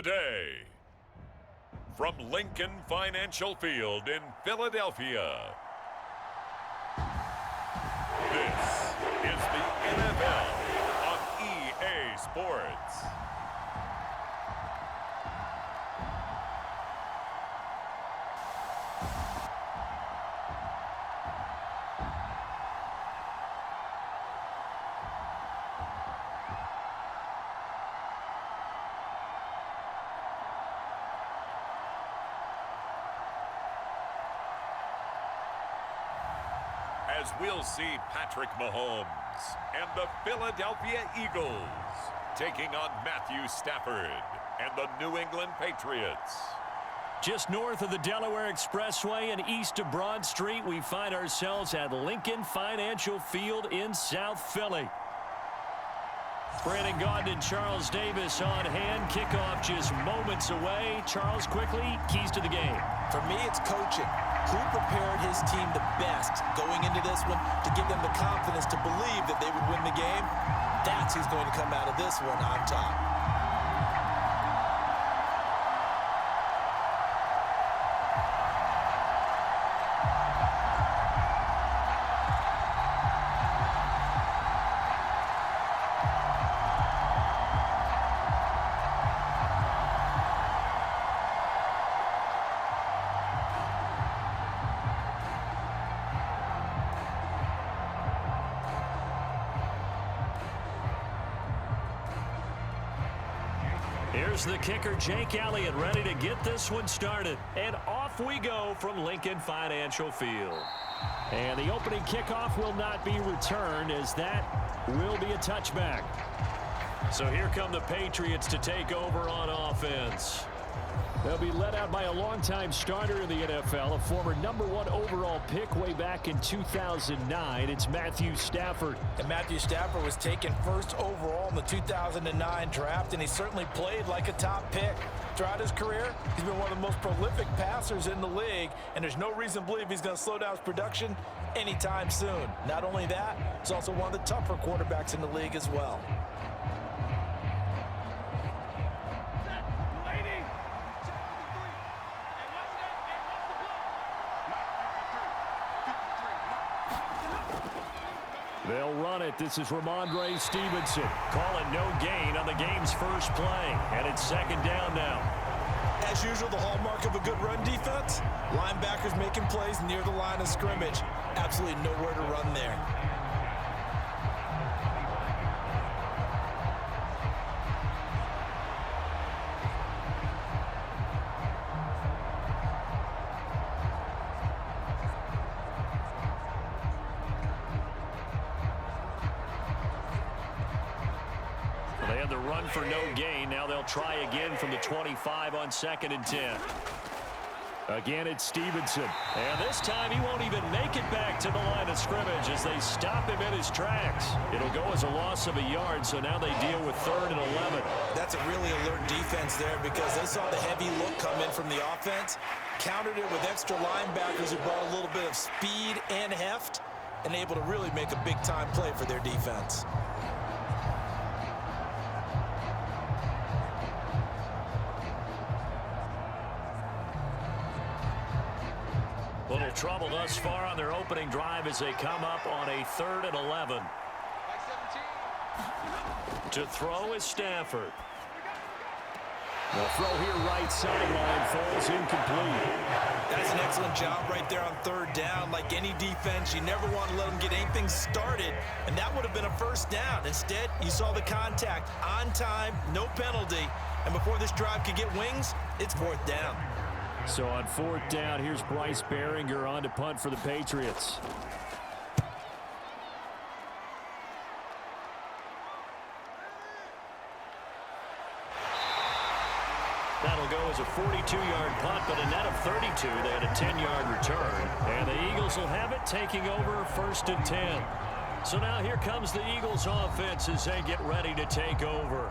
today. From Lincoln Financial Field in Philadelphia, this is the NFL on EA Sports. As we'll see Patrick Mahomes and the Philadelphia Eagles taking on Matthew Stafford and the New England Patriots. Just north of the Delaware Expressway and east of Broad Street, we find ourselves at Lincoln Financial Field in South Philly. Brandon Gaudin and Charles Davis on hand. Kickoff just moments away. Charles, quickly, keys to the game. For me, it's coaching. Who prepared his team the best going into this one to give them the confidence to believe that they would win the game? That's who's going to come out of this one on top. Here's the kicker, Jake Elliott, ready to get this one started. And off we go from Lincoln Financial Field. And the opening kickoff will not be returned, as that will be a touchback. So here come the Patriots to take over on offense. They'll be led out by a longtime starter in the NFL, a former #1 overall pick way back in 2009. It's Matthew Stafford. And Matthew Stafford was taken first overall in the 2009 draft, and he certainly played like a top pick. Throughout his career, he's been one of the most prolific passers in the league, and there's no reason to believe he's going to slow down his production anytime soon. Not only that, he's also one of the tougher quarterbacks in the league as well. They'll run it. This is Ramondre Stevenson. Calling no gain on the game's first play. And it's second down now. As usual, the hallmark of a good run defense, linebackers making plays near the line of scrimmage. Absolutely nowhere to run there. They had the run for no gain. Now they'll try again from the 25 on 2nd and 10. Again, it's Stevenson. And this time he won't even make it back to the line of scrimmage as they stop him in his tracks. It'll go as a loss of a yard, so now they deal with 3rd and 11. That's a really alert defense there because they saw the heavy look come in from the offense, countered it with extra linebackers who brought a little bit of speed and heft, and able to really make a big-time play for their defense. Little trouble thus far on their opening drive as they come up on a 3rd and 11. To throw is Stafford. The throw here right sideline falls incomplete. That's an excellent job right there on 3rd down. Like any defense, you never want to let them get anything started, and that would have been a first down. Instead, you saw the contact on time, no penalty, and before this drive could get wings, it's 4th down. So on 4th down, here's Bryce Behringer on to punt for the Patriots. That'll go as a 42-yard punt, but a net of 32. They had a 10-yard return. And the Eagles will have it, taking over 1st and 10. So now here comes the Eagles offense as they get ready to take over.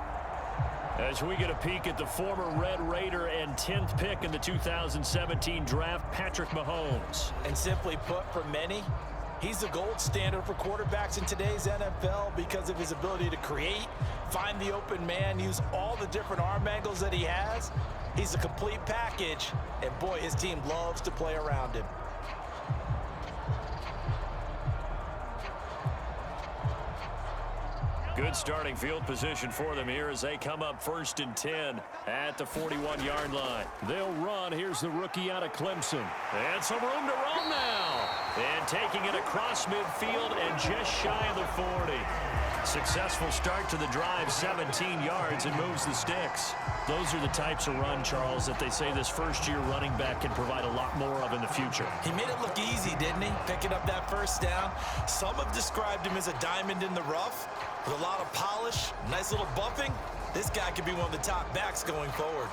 As we get a peek at the former Red Raider and 10th pick in the 2017 draft, Patrick Mahomes. And simply put, for many, He's the gold standard for quarterbacks in today's NFL because of his ability to create, find the open man, use all the different arm angles that he has. He's a complete package, and boy, his team loves to play around him. Good starting field position for them here as they come up 1st and 10 at the 41-yard line. They'll run. Here's the rookie out of Clemson. And some room to run now. And taking it across midfield and just shy of the 40. Successful start to the drive, 17 yards, and moves the sticks. Those are the types of run, Charles, that they say this first-year running back can provide a lot more of in the future. He made it look easy, didn't he? Picking up that first down. Some have described him as a diamond in the rough with a lot of polish, nice little bumping. This guy could be one of the top backs going forward.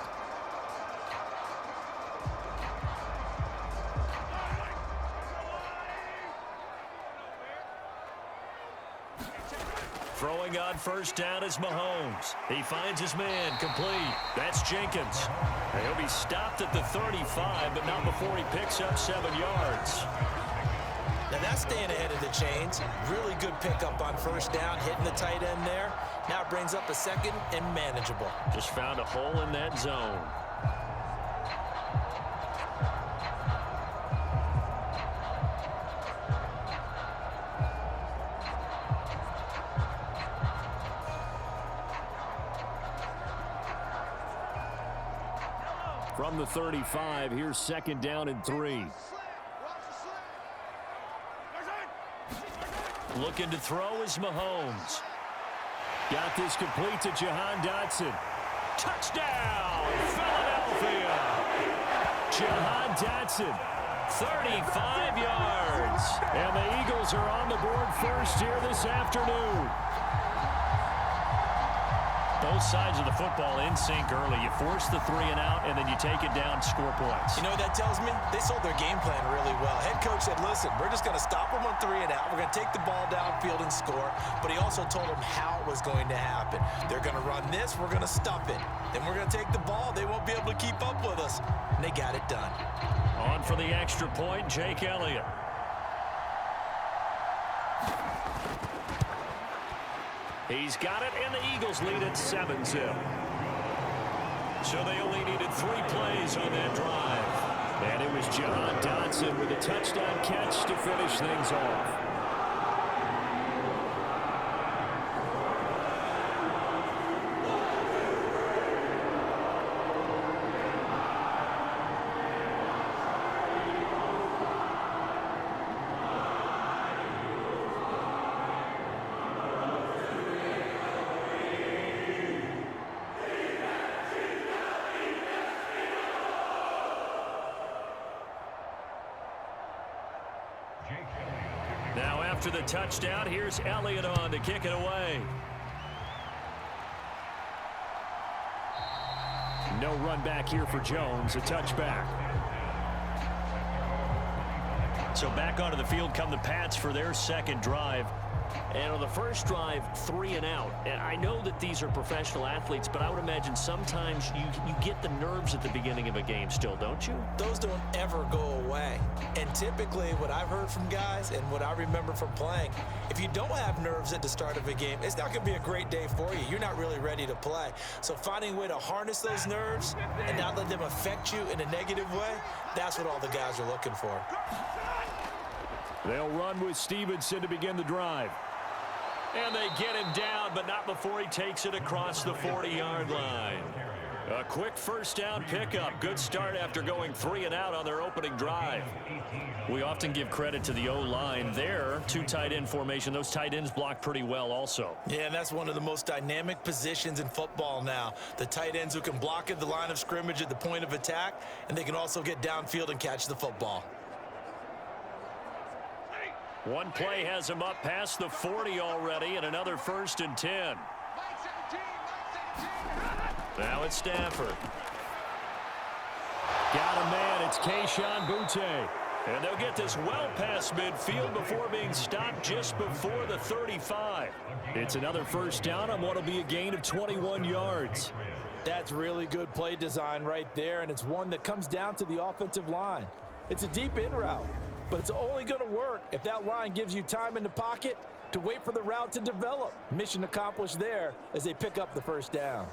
Throwing on first down is Mahomes. He finds his man complete. That's Jenkins. He'll be stopped at the 35, but not before he picks up 7 yards. Now that's staying ahead of the chains. Really good pickup on first down, hitting the tight end there. Now it brings up a second and manageable. Just found a hole in that zone. From the 35, here's 2nd down and 3. Looking to throw is Mahomes. Got this complete to Jahan Dotson. Touchdown, Philadelphia. Jahan Dotson, 35 yards. And the Eagles are on the board first here this afternoon. Both sides of the football in sync early. You force the 3 and out, and then you take it down, score points. You know what that tells me? They sold their game plan really well. Head coach said, listen, we're just going to stop them on 3 and out. We're going to take the ball downfield and score. But he also told them how it was going to happen. They're going to run this. We're going to stuff it. Then we're going to take the ball. They won't be able to keep up with us. And they got it done. On for the extra point, Jake Elliott. He's got it, and the Eagles lead at 7-0. So they only needed 3 plays on that drive. And it was Jahan Dotson with a touchdown catch to finish things off. Now after the touchdown, here's Elliott on to kick it away. No run back here for Jones, a touchback. So back onto the field come the Pats for their 2nd drive. And on the first drive, 3 and out. And I know that these are professional athletes, but I would imagine sometimes you get the nerves at the beginning of a game still, don't you? Those don't ever go away. And typically what I've heard from guys and what I remember from playing, if you don't have nerves at the start of a game, it's not going to be a great day for you. You're not really ready to play. So finding a way to harness those nerves and not let them affect you in a negative way, that's what all the guys are looking for. They'll run with Stevenson to begin the drive. And they get him down, but not before he takes it across the 40-yard line. A quick first down pickup. Good start after going 3 and out on their opening drive. We often give credit to the O-line there. 2 tight end formation. Those tight ends block pretty well also. Yeah, and that's one of the most dynamic positions in football now. The tight ends who can block at the line of scrimmage at the point of attack, and they can also get downfield and catch the football. One play has him up past the 40 already, and another 1st and 10. Now it's Stafford. Got a man. It's Kayshon Boutte. And they'll get this well past midfield before being stopped just before the 35. It's another first down on what will be a gain of 21 yards. That's really good play design right there, and it's one that comes down to the offensive line. It's a deep in route. but it's only going to work if that line gives you time in the pocket to wait for the route to develop. Mission accomplished there as they pick up the first down.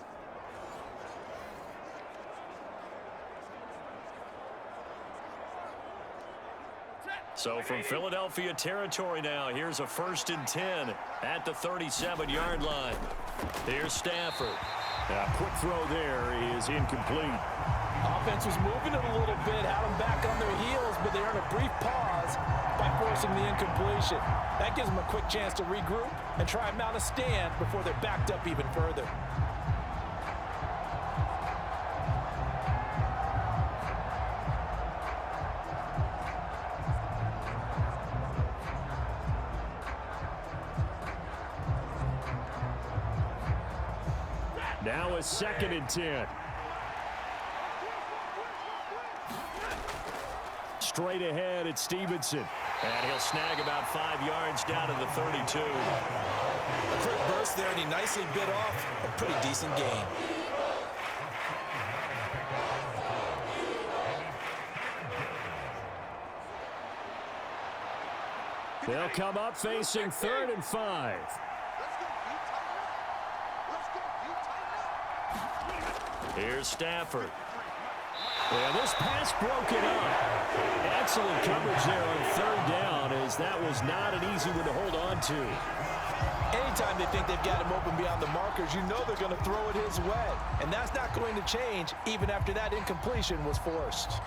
So from Philadelphia territory now, here's a 1st and 10 at the 37-yard line. Here's Stafford. A quick throw there is incomplete. Offense was moving it a little bit, had them back on their heels, but they earned a brief pause by forcing the incompletion. That gives them a quick chance to regroup and try and mount a stand before they're backed up even further. Now a 2nd and 10. Straight ahead, it's Stevenson. And he'll snag about 5 yards down to the 32. A quick burst there, and he nicely bit off a pretty decent gain. They'll come up facing 3rd and 5. Here's Stafford. And this pass broken up. Excellent coverage there on 3rd down, as that was not an easy one to hold on to. Anytime they think they've got him open beyond the markers, you know they're going to throw it his way. And that's not going to change even after that incompletion was forced.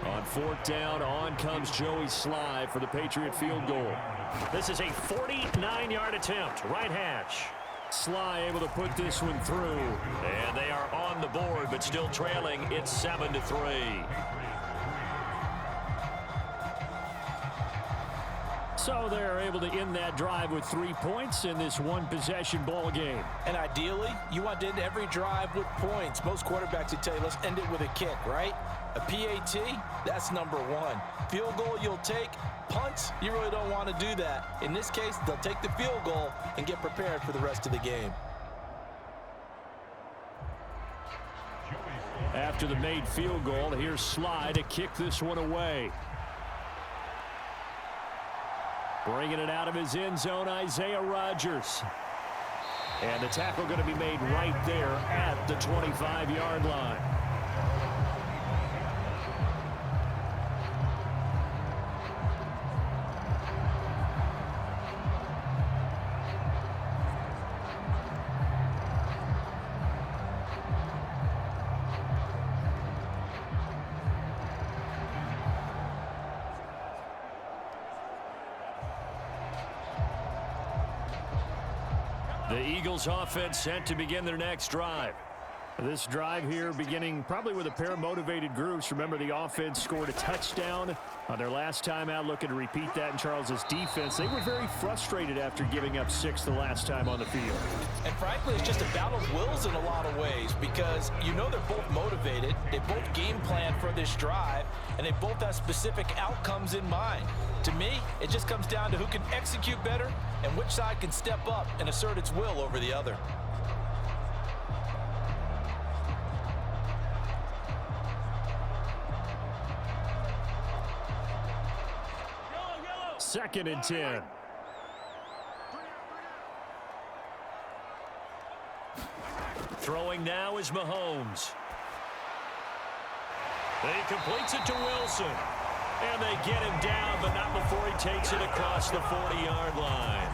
On 4th down, on comes Joey Sly for the Patriot field goal. This is a 49-yard attempt, right hash. Sly able to put this one through. And they are on the board, but still trailing. It's 7-3. So they're able to end that drive with 3 points in this one-possession ball game. And ideally, you want to end every drive with points. Most quarterbacks would tell you, let's end it with a kick, right? A PAT, that's number 1. Field goal you'll take. Punts, you really don't want to do that. In this case, they'll take the field goal and get prepared for the rest of the game. After the made field goal, here's Sly to kick this one away. Bringing it out of his end zone, Isaiah Rodgers. And the tackle going to be made right there at the 25-yard line. The Eagles offense set to begin their next drive. This drive here beginning probably with a pair of motivated groups. Remember, the offense scored a touchdown on their last time out, looking to repeat that in Charles's defense. They were very frustrated after giving up 6 the last time on the field. And frankly, it's just a battle of wills in a lot of ways, because you know they're both motivated, they both game plan for this drive, and they both have specific outcomes in mind. To me, it just comes down to who can execute better and which side can step up and assert its will over the other. Second and 10. Throwing now is Mahomes. He completes it to Wilson. And they get him down, but not before he takes it across the 40-yard line.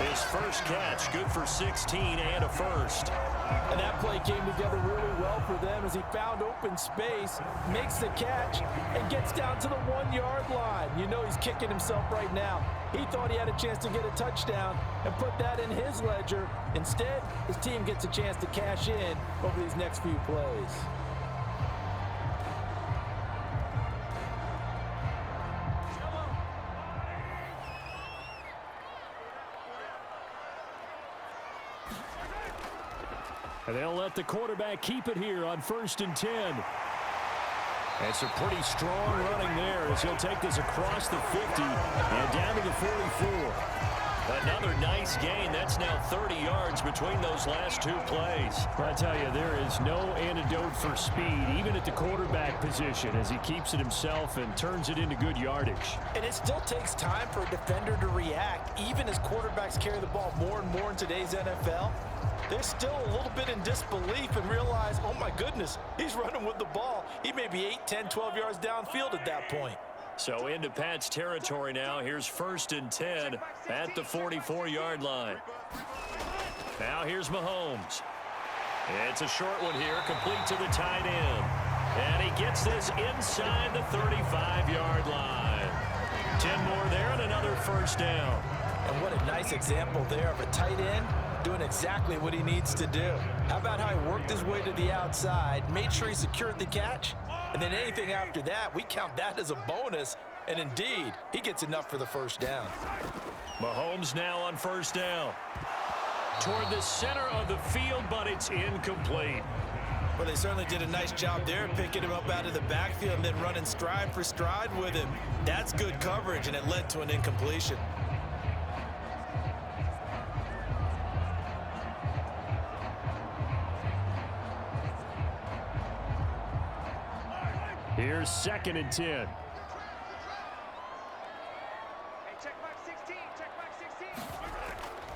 His first catch, good for 16 and a first. And that play came together really well for them as he found open space, makes the catch, and gets down to the 1-yard line. You know he's kicking himself right now. He thought he had a chance to get a touchdown and put that in his ledger. Instead, his team gets a chance to cash in over these next few plays. And they'll let the quarterback keep it here on 1st and 10. It's a pretty strong running there as he'll take this across the 50 and down to the 44. Another nice gain. That's now 30 yards between those last two plays. I tell you, there is no antidote for speed, even at the quarterback position, as he keeps it himself and turns it into good yardage. And it still takes time for a defender to react, even as quarterbacks carry the ball more and more in today's NFL. They're still a little bit in disbelief and realize, oh my goodness, he's running with the ball. He may be 8, 10, 12 yards downfield at that point. So into Pat's territory now. Here's 1st and 10 at the 44-yard line. Now here's Mahomes. It's a short one here, complete to the tight end. And he gets this inside the 35-yard line. 10 more there and another first down. And what a nice example there of a tight end doing exactly what he needs to do. How about how he worked his way to the outside, made sure he secured the catch, and then anything after that, we count that as a bonus. And indeed, he gets enough for the first down. Mahomes now on first down. Toward the center of the field, but it's incomplete. Well, they certainly did a nice job there, picking him up out of the backfield and then running stride for stride with him. That's good coverage, and it led to an incompletion. Here's 2nd and 10. Hey, check back 16, check back 16.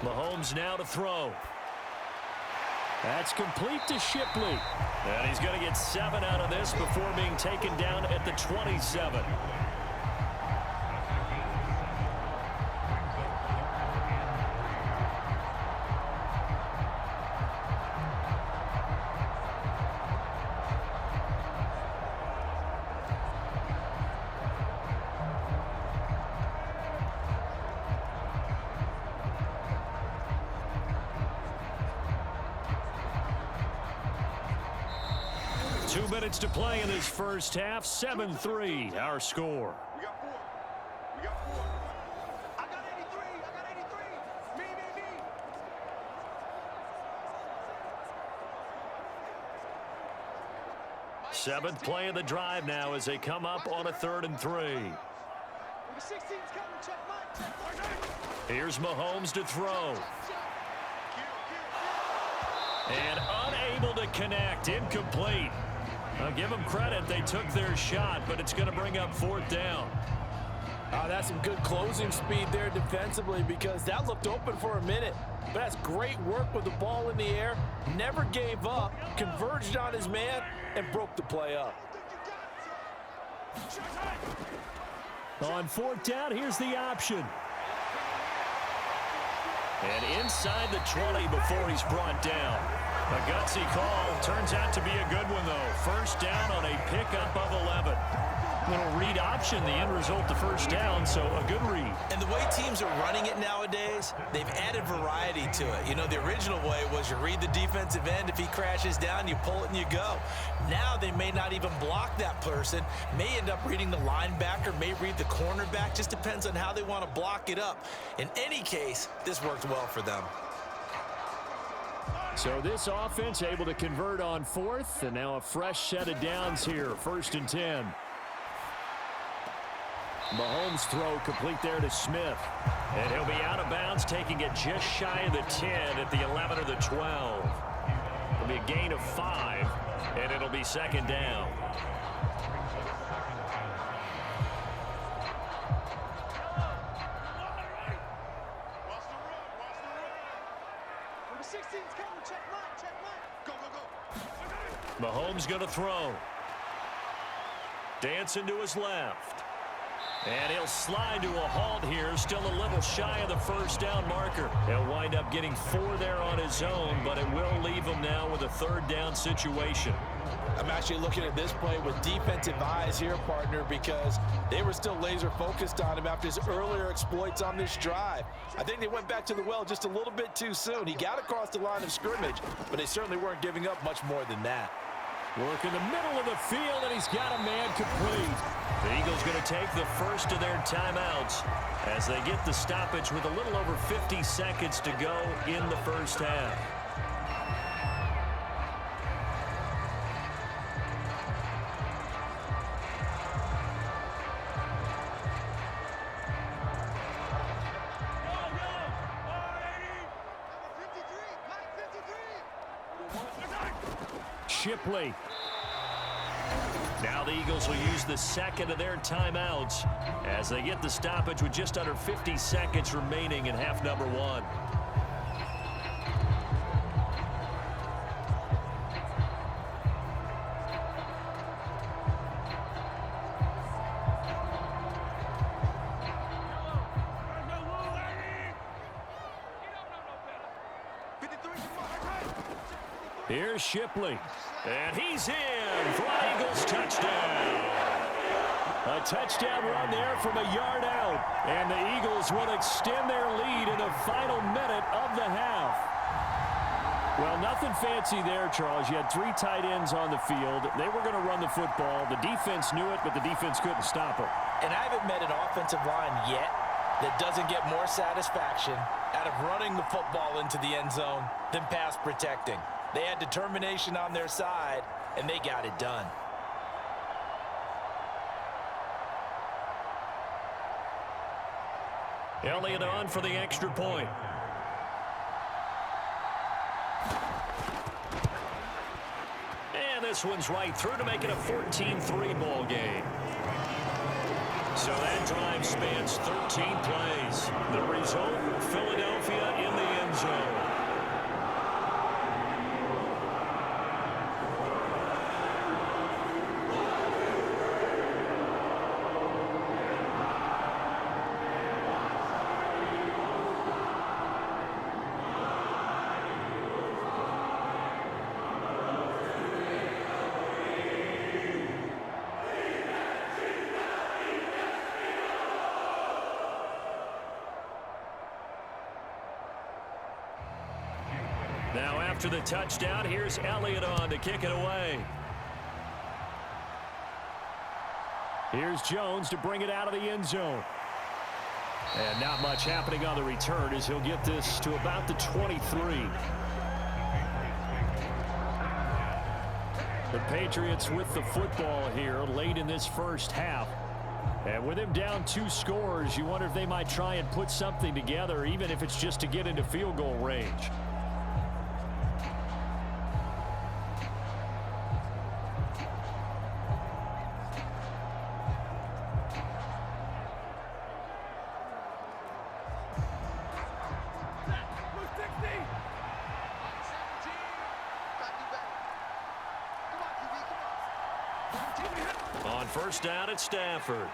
Mahomes now to throw. That's complete to Shipley. And he's going to get 7 out of this before being taken down at the 27. Two minutes to play in this first half. 7-3, our score. We got 4. We got 4. I got 83. I got 83. Me. Seventh play of the drive now as they come up on a 3rd and 3. Number 16's coming. Check mine. Here's Mahomes to throw. And unable to connect. Incomplete. I'll give them credit. They took their shot, but it's going to bring up 4th down. That's some good closing speed there defensively, because that looked open for a minute. But that's great work with the ball in the air. Never gave up, converged on his man, and broke the play up. On 4th down, here's the option. And inside the 20 before he's brought down. A gutsy call. Turns out to be a good one, though. First down on a pickup of 11. Little read option, the end result, the first down, so a good read. And the way teams are running it nowadays, they've added variety to it. You know, the original way was you read the defensive end. If he crashes down, you pull it and you go. Now they may not even block that person, may end up reading the linebacker, may read the cornerback. Just depends on how they want to block it up. In any case, this worked well for them. So this offense able to convert on 4th, and now a fresh set of downs here. 1st and 10. Mahomes throw complete there to Smith. And he'll be out of bounds, taking it just shy of the 10 at the 11 or the 12. It'll be a gain of 5, and it'll be 2nd down. Number 16's coming. Check mine. Go. Mahomes going to throw. Dancing to his left. And he'll slide to a halt here, still a little shy of the first down marker. He'll wind up getting 4 there on his own, but it will leave him now with a 3rd down situation. I'm actually looking at this play with defensive eyes here, partner, because they were still laser focused on him after his earlier exploits on this drive. I think they went back to the well just a little bit too soon. He got across the line of scrimmage, but they certainly weren't giving up much more than that. Work in the middle of the field, and he's got a man complete. The Eagles going to take the first of their timeouts as they get the stoppage with a little over 50 seconds to go in the first half. Shipley. Now the Eagles will use the second of their timeouts as they get the stoppage with just under 50 seconds remaining in half number one. Here's Shipley. And he's in for an Eagles touchdown. A touchdown run there from a yard out. And the Eagles will extend their lead in the final minute of the half. Well, nothing fancy there, Charles. You had 3 tight ends on the field. They were going to run the football. The defense knew it, but the defense couldn't stop it. And I haven't met an offensive line yet that doesn't get more satisfaction out of running the football into the end zone than pass protecting. They had determination on their side, and they got it done. Elliott on for the extra point. And this one's right through to make it a 14-3 ball game. So that drive spans 13 plays. The result, Philadelphia in the end zone. Now after the touchdown, here's Elliott on to kick it away. Here's Jones to bring it out of the end zone. And not much happening on the return as he'll get this to about the 23. The Patriots with the football here late in this first half. And with him down 2 scores, you wonder if they might try and put something together, even if it's just to get into field goal range. On first down at Stafford.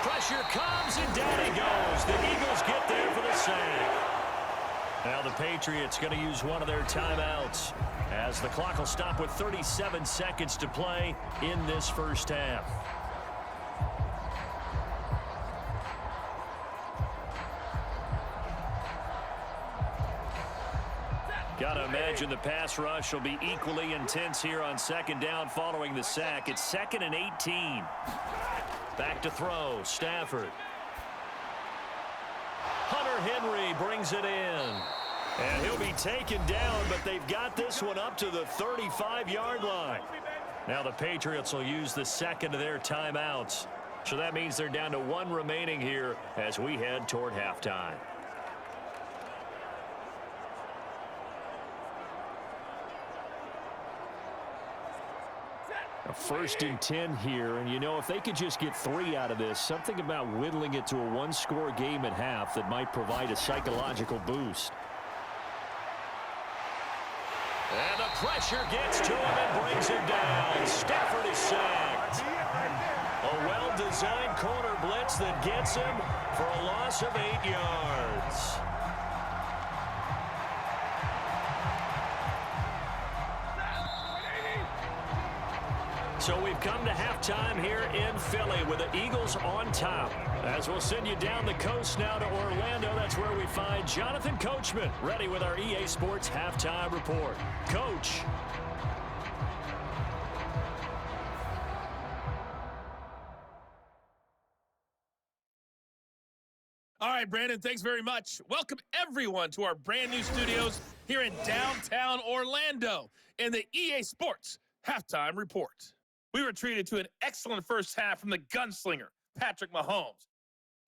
Pressure comes and down he goes. The Eagles get there for the sack. Now the Patriots going to use one of their timeouts as the clock will stop with 37 seconds to play in this first half. Got to imagine the pass rush will be equally intense here on second down following the sack. It's 2nd and 18. Back to throw, Stafford. Hunter Henry brings it in. And he'll be taken down, but they've got this one up to the 35-yard line. Now the Patriots will use the second of their timeouts. So that means they're down to 1 remaining here as we head toward halftime. A 1st and 10 here, and you know, if they could just get 3 out of this, something about whittling it to a 1-score game at half that might provide a psychological boost. And the pressure gets to him and brings him down. Stafford is sacked. A well-designed corner blitz that gets him for a loss of 8 yards. So we've come to halftime here in Philly with the Eagles on top. As we'll send you down the coast now to Orlando, that's where we find Jonathan Coachman ready with our EA Sports Halftime Report. Coach. All right, Brandon, thanks very much. Welcome, everyone, to our brand new studios here in downtown Orlando in the EA Sports Halftime Report. We were treated to an excellent first half from the gunslinger, Patrick Mahomes.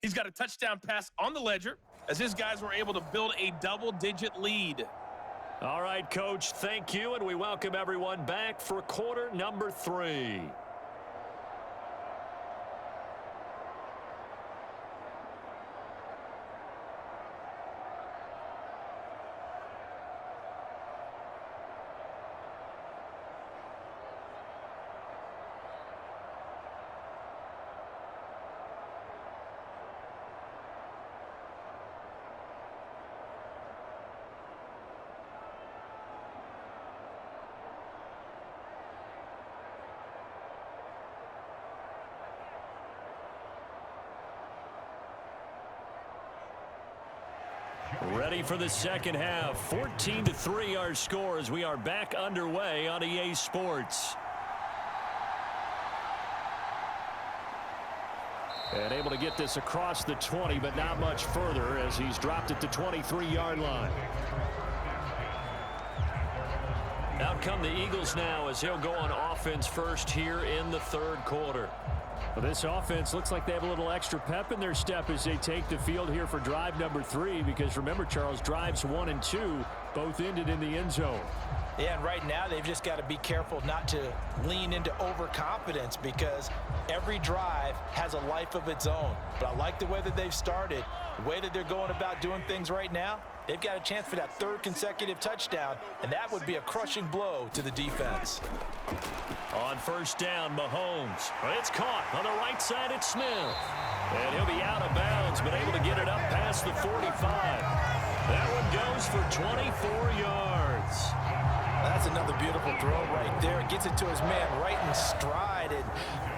He's got a touchdown pass on the ledger as his guys were able to build a double-digit lead. All right, Coach, thank you, and we welcome everyone back for quarter number 3. Ready for the second half. 14-3 our score as we are back underway on EA Sports. And able to get this across the 20, but not much further as he's dropped it to 23-yard line. Out come the Eagles now as he'll go on offense first here in the third quarter. Well, this offense looks like they have a little extra pep in their step as they take the field here for drive number 3, because remember, Charles, drives 1 and 2 both ended in the end zone. Yeah, and right now they've just got to be careful not to lean into overconfidence, because every drive has a life of its own. But I like the way that they've started, the way that they're going about doing things right now. They've got a chance for that 3rd consecutive touchdown, and that would be a crushing blow to the defense. On first down, Mahomes. It's caught on the right side. It's Smith. And he'll be out of bounds, but able to get it up past the 45. That one goes for 24 yards. That's another beautiful throw right there. Gets it to his man right in stride. And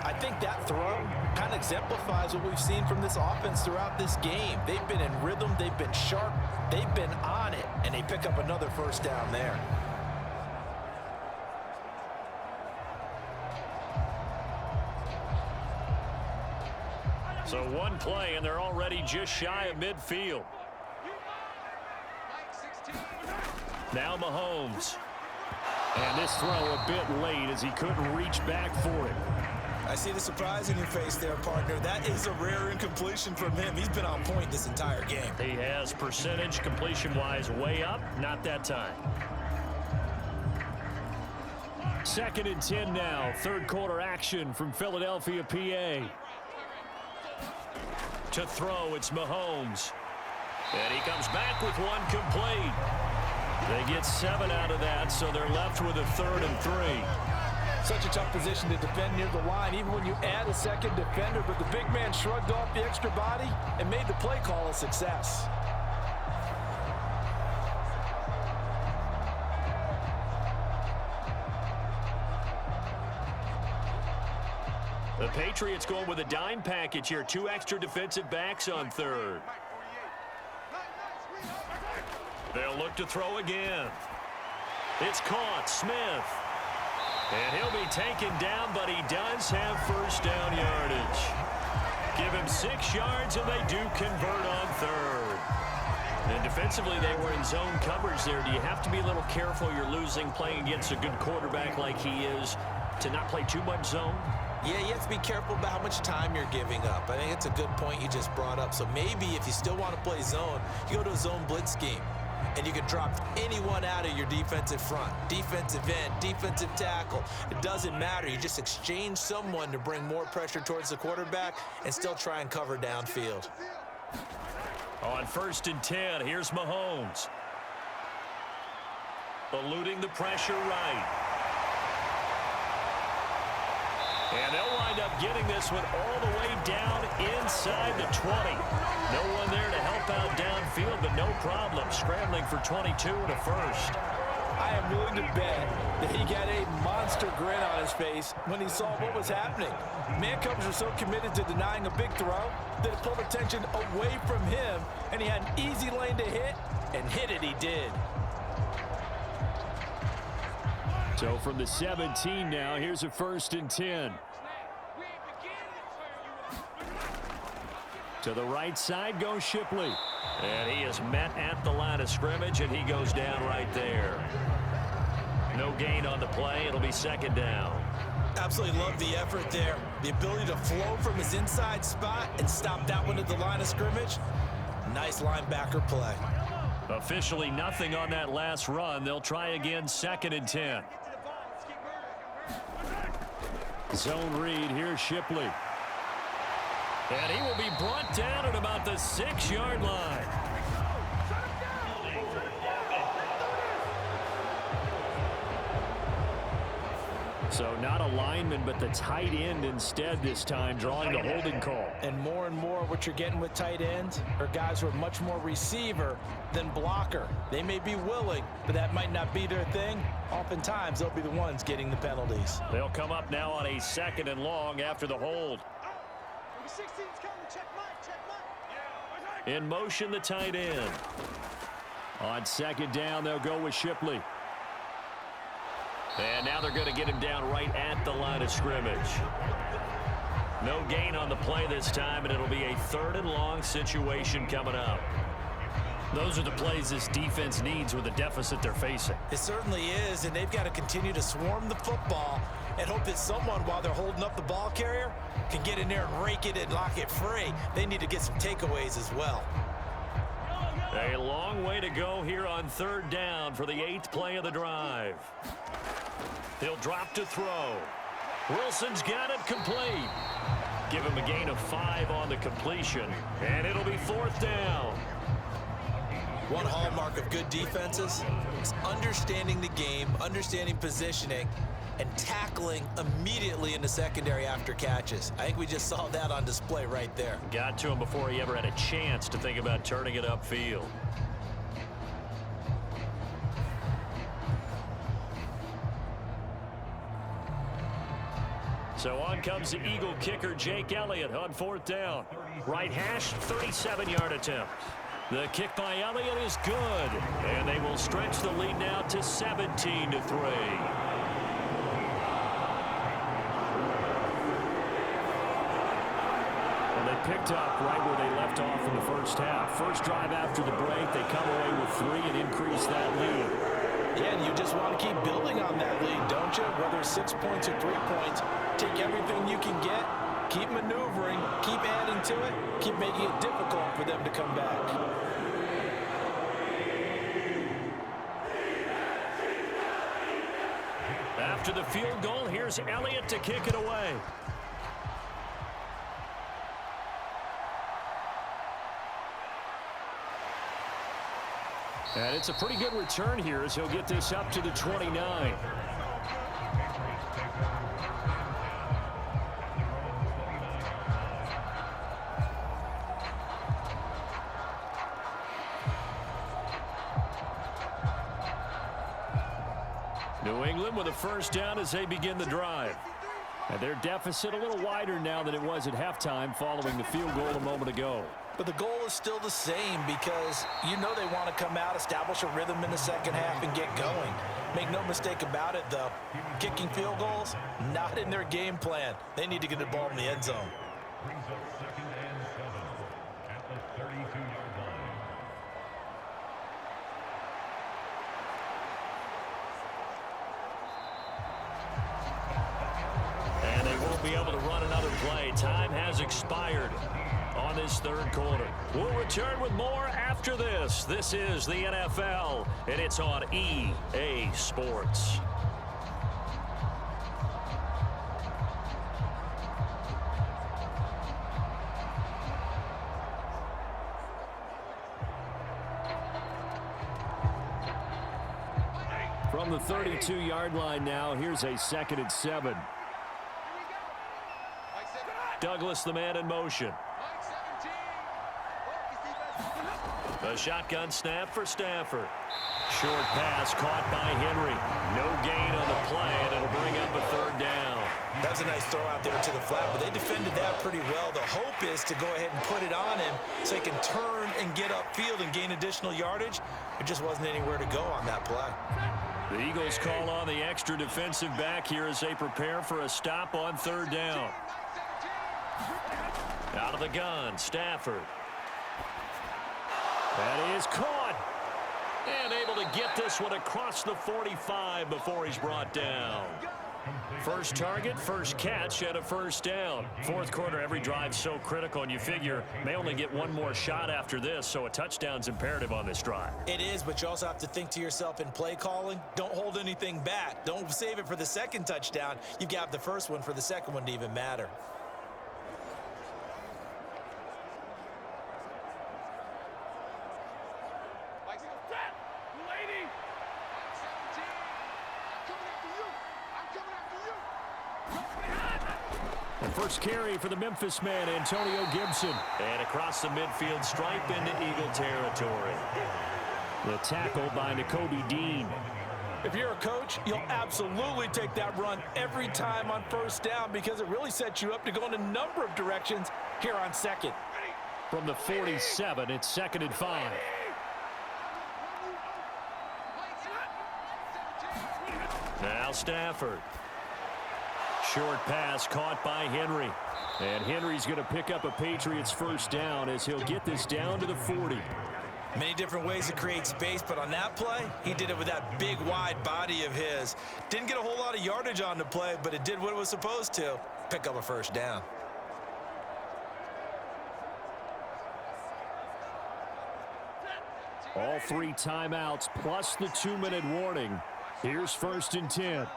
I think that throw kind of exemplifies what we've seen from this offense throughout this game. They've been in rhythm. They've been sharp. They've been on it. And they pick up another first down there. So one play, and they're already just shy of midfield. Now Mahomes. And this throw a bit late as he couldn't reach back for it. I see the surprise in your face there, partner. That is a rare incompletion from him. He's been on point this entire game. He has percentage completion-wise way up. Not that time. 2nd and 10 now. Third quarter action from Philadelphia, PA. To throw, it's Mahomes. And he comes back with one complete. They get 7 out of that, so they're left with a 3rd and 3. Such a tough position to defend near the line, even when you add a second defender, but the big man shrugged off the extra body and made the play call a success. The Patriots going with a dime package here. 2 extra defensive backs on 3rd. They'll look to throw again. It's caught. Smith. And he'll be taken down, but he does have first down yardage. Give him 6 yards, and they do convert on 3rd. And defensively, they were in zone coverage there. Do you have to be a little careful? You're losing playing against a good quarterback like he is to not play too much zone? Yeah, you have to be careful about how much time you're giving up. I think it's a good point you just brought up. So maybe if you still want to play zone, you go to a zone blitz scheme. And you can drop anyone out of your defensive front. Defensive end, defensive tackle. It doesn't matter. You just exchange someone to bring more pressure towards the quarterback and still try and cover downfield. On 1st and 10, here's Mahomes. Eluding the pressure right. And they'll wind up getting this one all the way down inside the 20. No one there to help out downfield, but no problem. Scrambling for 22 and a first. I am willing to bet that he got a monster grin on his face when he saw what was happening. Man coverage was so committed to denying a big throw that it pulled attention away from him, and he had an easy lane to hit, and hit it he did. So from the 17 now, here's a 1st and 10. To the right side goes Shipley. And he is met at the line of scrimmage, and he goes down right there. No gain on the play. It'll be 2nd down. Absolutely love the effort there. The ability to flow from his inside spot and stop that one at the line of scrimmage. Nice linebacker play. Officially nothing on that last run. They'll try again, 2nd and 10. Zone read, here's Shipley. And he will be brought down at about the 6-yard line. So not a lineman, but the tight end instead this time, drawing the holding call. And more what you're getting with tight ends are guys who are much more receiver than blocker. They may be willing, but that might not be their thing. Oftentimes, they'll be the ones getting the penalties. They'll come up now on a 2nd and long after the hold. In motion, the tight end. On 2nd down, they'll go with Shipley. And now they're going to get him down right at the line of scrimmage. No gain on the play this time, and it'll be a 3rd and long situation coming up. Those are the plays this defense needs with the deficit they're facing. It certainly is, and they've got to continue to swarm the football and hope that someone, while they're holding up the ball carrier, can get in there and rake it and lock it free. They need to get some takeaways as well. A long way to go here on 3rd down for the 8th play of the drive. He'll drop to throw. Wilson's got it complete. Give him a gain of 5 on the completion, and it'll be 4th down. One hallmark of good defenses is understanding the game, understanding positioning, and tackling immediately in the secondary after catches. I think we just saw that on display right there. Got to him before he ever had a chance to think about turning it upfield. So on comes the Eagle kicker, Jake Elliott, on 4th down. Right hash, 37-yard attempt. The kick by Elliott is good, and they will stretch the lead now to 17-3. Picked up right where they left off in the first half. First drive after the break, they come away with 3 and increase that lead. Yeah, and you just want to keep building on that lead, don't you? Whether it's 6 points or 3 points, take everything you can get, keep maneuvering, keep adding to it, keep making it difficult for them to come back. After the field goal, here's Elliott to kick it away. And it's a pretty good return here as he'll get this up to the 29. New England with a first down as they begin the drive. And their deficit a little wider now than it was at halftime following the field goal a moment ago. But the goal is still the same because you know they want to come out, establish a rhythm in the second half, and get going. Make no mistake about it, though. Kicking field goals, not in their game plan. They need to get the ball in the end zone. Brings up 2nd and 7 at the 32-yard line. And they won't be able to run another play. Time has expired on this 3rd quarter. We'll return with more after this. This is the NFL, and it's on EA Sports. From the 32-yard line now, here's a 2nd and 7. Douglas, the man in motion. A shotgun snap for Stafford. Short pass caught by Henry. No gain on the play, and it'll bring up a 3rd down. That's a nice throw out there to the flat, but they defended that pretty well. The hope is to go ahead and put it on him so he can turn and get upfield and gain additional yardage. There just wasn't anywhere to go on that play. The Eagles call on the extra defensive back here as they prepare for a stop on 3rd down. Out of the gun, Stafford. That is caught. And able to get this one across the 45 before he's brought down. First target, first catch, and a first down. Fourth quarter, every drive so critical, and you figure may only get one more shot after this, so a touchdown's imperative on this drive. It is, but you also have to think to yourself in play calling, don't hold anything back. Don't save it for the second touchdown. You've got the first one for the second one to even matter. First carry for the Memphis man, Antonio Gibson. And across the midfield stripe into Eagle territory. The tackle by Nakobe Dean. If you're a coach, you'll absolutely take that run every time on first down because it really sets you up to go in a number of directions here on second. From the 47, it's 2nd and 5. Now Stafford. Short pass caught by Henry. And Henry's going to pick up a Patriots first down as he'll get this down to the 40. Many different ways to create space, but on that play, he did it with that big, wide body of his. Didn't get a whole lot of yardage on the play, but it did what it was supposed to. Pick up a first down. All 3 timeouts plus the 2-minute warning. Here's 1st and 10.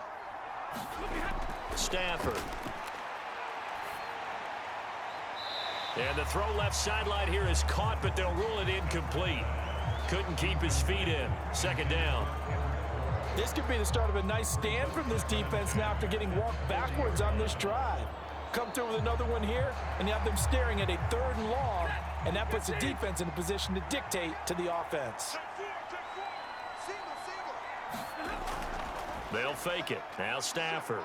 Stafford. And the throw left sideline here is caught, but they'll rule it incomplete. Couldn't keep his feet in. 2nd down. This could be the start of a nice stand from this defense now after getting walked backwards on this drive. Come through with another one here, and you have them staring at a 3rd and long, and that puts the defense in a position to dictate to the offense. They'll fake it. Now Stafford.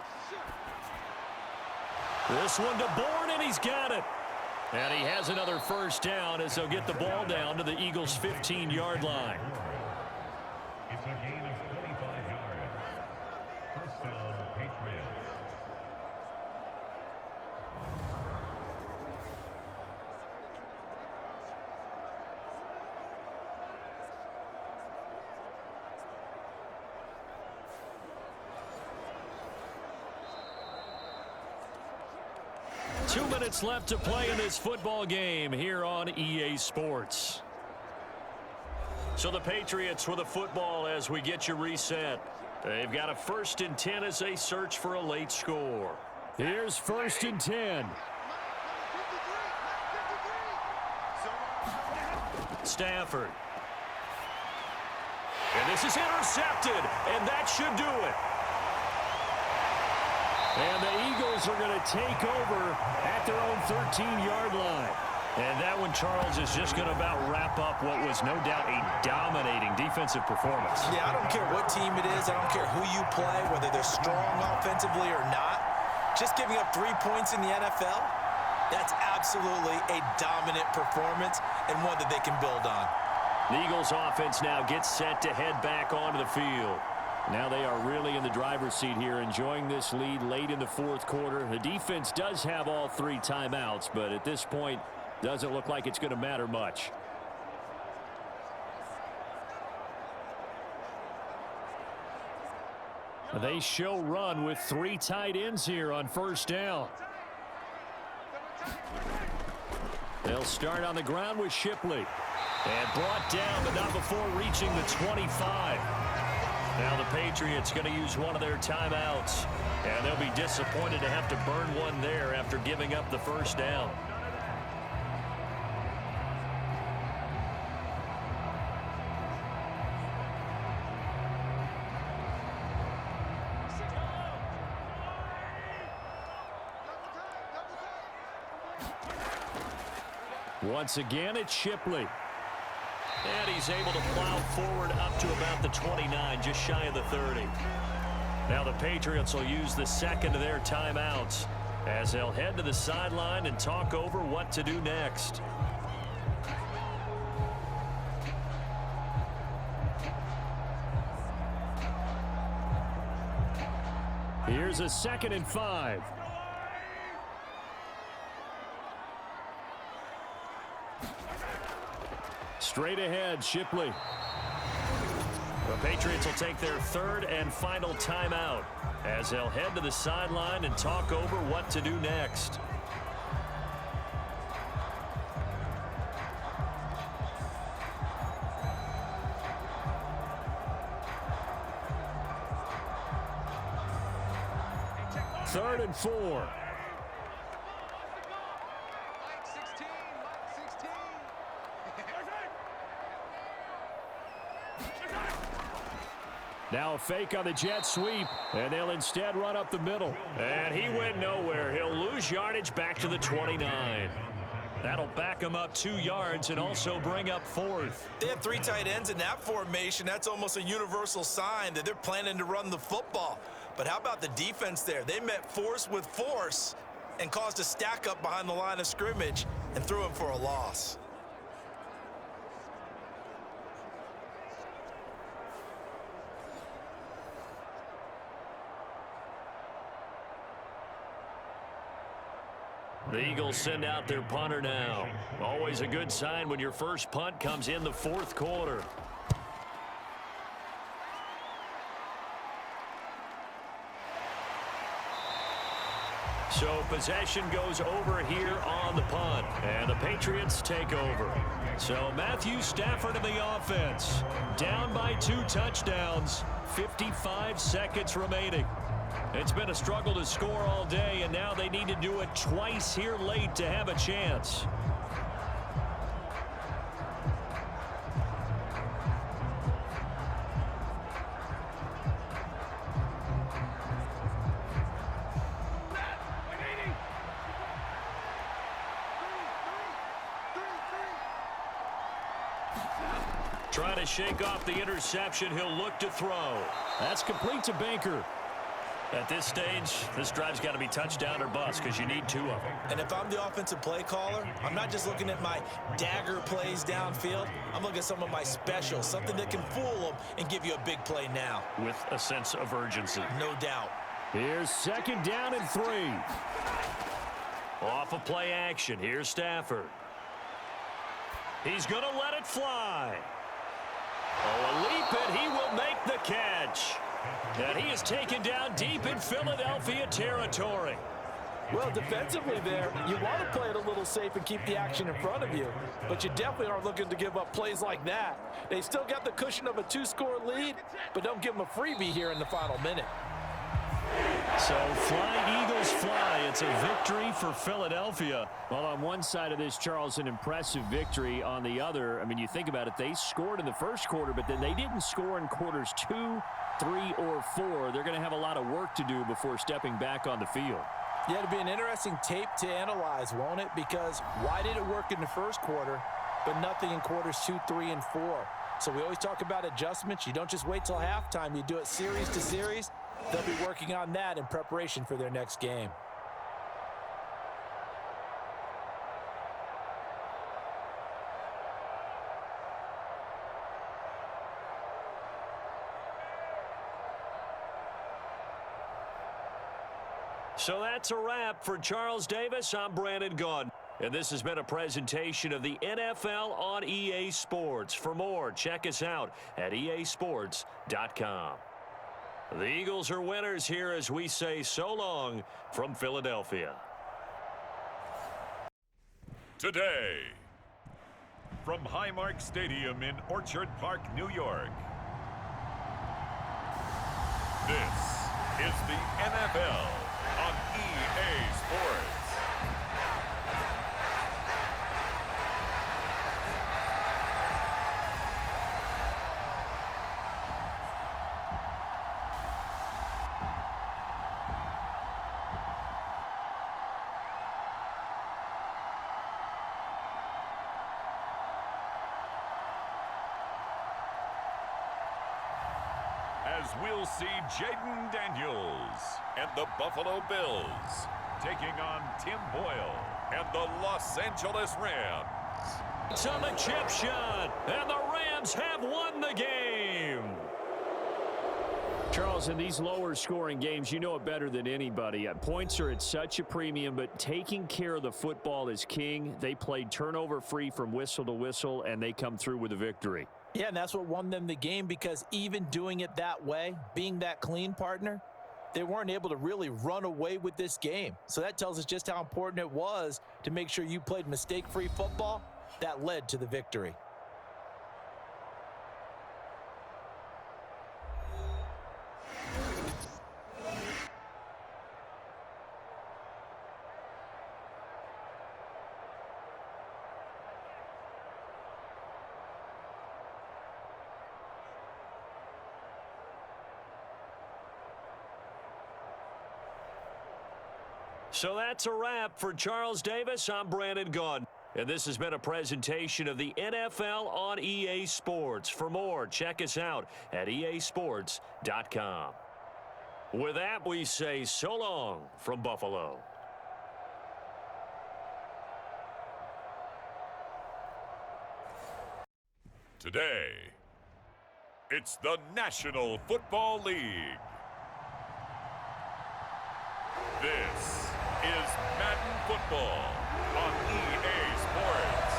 This one to Bourne, and he's got it. And he has another first down as they'll get the ball down to the Eagles' 15-yard line. It's a gain of 25 yards. First down, Patriots. Two minutes left to play in this football game here on EA Sports. So the Patriots with a football as we get you reset. They've got a 1st and 10 as they search for a late score. Here's 1st and 10. Stafford. And this is intercepted, and that should do it. And the Eagles are going to take over at their own 13-yard line. And that one, Charles, is just going to about wrap up what was no doubt a dominating defensive performance. Yeah, I don't care what team it is. I don't care who you play, whether they're strong offensively or not. Just giving up 3 points in the NFL, that's absolutely a dominant performance and one that they can build on. The Eagles offense now gets set to head back onto the field. Now they are really in the driver's seat here, enjoying this lead late in the 4th quarter. The defense does have all 3 timeouts, but at this point, doesn't look like it's going to matter much. They show run with 3 tight ends here on first down. They'll start on the ground with Shipley. And brought down, but not before reaching the 25. Now the Patriots going to use one of their timeouts. And they'll be disappointed to have to burn one there after giving up the first down. Once again, it's Shipley. And he's able to plow forward up to about the 29, just shy of the 30. Now the Patriots will use the second of their timeouts as they'll head to the sideline and talk over what to do next. Here's a 2nd and 5. Straight ahead, Shipley. The Patriots will take their third and final timeout as they'll head to the sideline and talk over what to do next. Third and 4. Now a fake on the jet sweep, and they'll instead run up the middle. And he went nowhere. He'll lose yardage back to the 29. That'll back him up 2 yards and also bring up fourth. They have 3 tight ends in that formation. That's almost a universal sign that they're planning to run the football. But how about the defense there? They met force with force and caused a stack up behind the line of scrimmage and threw him for a loss. The Eagles send out their punter now. Always a good sign when your first punt comes in the fourth quarter. So possession goes over here on the punt, and the Patriots take over. So Matthew Stafford in the offense, down by 2 touchdowns, 55 seconds remaining. It's been a struggle to score all day, and now they need to do it twice here late to have a chance. Trying to shake off the interception. He'll look to throw. That's complete to Baker. At this stage, this drive's got to be touchdown or bust because you need 2 of them. And if I'm the offensive play caller, I'm not just looking at my dagger plays downfield. I'm looking at some of my specials, something that can fool them and give you a big play now. With a sense of urgency. No doubt. Here's 2nd down and 3. Off of play action. Here's Stafford. He's going to let it fly. Oh, a leap, and he will make the catch. And he is taken down deep in Philadelphia territory. Well, defensively there, you want to play it a little safe and keep the action in front of you, but you definitely aren't looking to give up plays like that. They still got the cushion of a 2-score lead, but don't give them a freebie here in the final minute. So fly, Eagles, fly. It's a victory for Philadelphia. Well, on one side of this, Charles, an impressive victory. On the other, I mean, you think about it, they scored in the first quarter, but then they didn't score in quarters 2, 3, or 4. They're going to have a lot of work to do before stepping back on the field. Yeah, it'll be an interesting tape to analyze, won't it? Because why did it work in the first quarter, but nothing in quarters 2, 3, and 4? So we always talk about adjustments. You don't just wait till halftime. You do it series to series. They'll be working on that in preparation for their next game. So that's a wrap for Charles Davis. I'm Brandon Gaudin. And this has been a presentation of the NFL on EA Sports. For more, check us out at easports.com. The Eagles are winners here as we say so long from Philadelphia. Today, from Highmark Stadium in Orchard Park, New York, this is the NFL on EA Sports. As we'll see Jaden Daniels and the Buffalo Bills taking on Tim Boyle and the Los Angeles Rams. It's on the chip shot, and the Rams have won the game. Charles, in these lower scoring games, you know it better than anybody. Points are at such a premium, but taking care of the football is king. They played turnover free from whistle to whistle, and they come through with a victory. Yeah, and that's what won them the game, because even doing it that way, being that clean partner, they weren't able to really run away with this game. So that tells us just how important it was to make sure you played mistake-free football. That led to the victory. So that's a wrap for Charles Davis. I'm Brandon Gaudin. And this has been a presentation of the NFL on EA Sports. For more, check us out at easports.com. With that, we say so long from Buffalo. Today, it's the National Football League. This is Madden Football on EA Sports.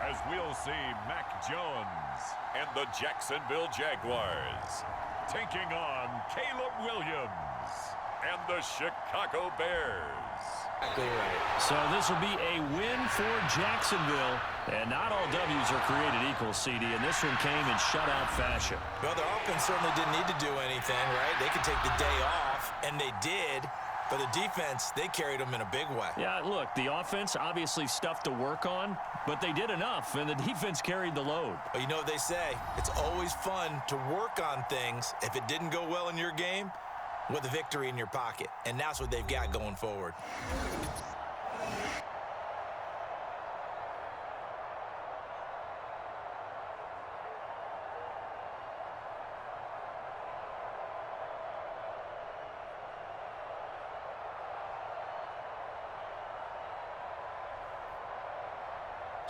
As we'll see Mac Jones and the Jacksonville Jaguars taking on Caleb Williams and the Chicago Bears. Exactly right. So this will be a win for Jacksonville. And not all W's are created equal, CD, and this one came in shutout fashion. Well, their offense certainly didn't need to do anything, right? They could take the day off, and they did. But the defense, they carried them in a big way. Yeah, look, the offense, obviously stuff to work on, but they did enough, and the defense carried the load. But you know what they say, it's always fun to work on things. If it didn't go well in your game, with a victory in your pocket. And that's what they've got going forward.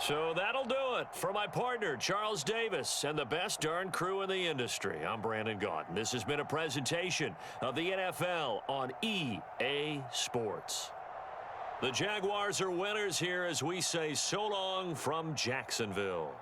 So that'll do it for my partner, Charles Davis, and the best darn crew in the industry. I'm Brandon Gaudin. This has been a presentation of the NFL on EA Sports. The Jaguars are winners here as we say so long from Jacksonville.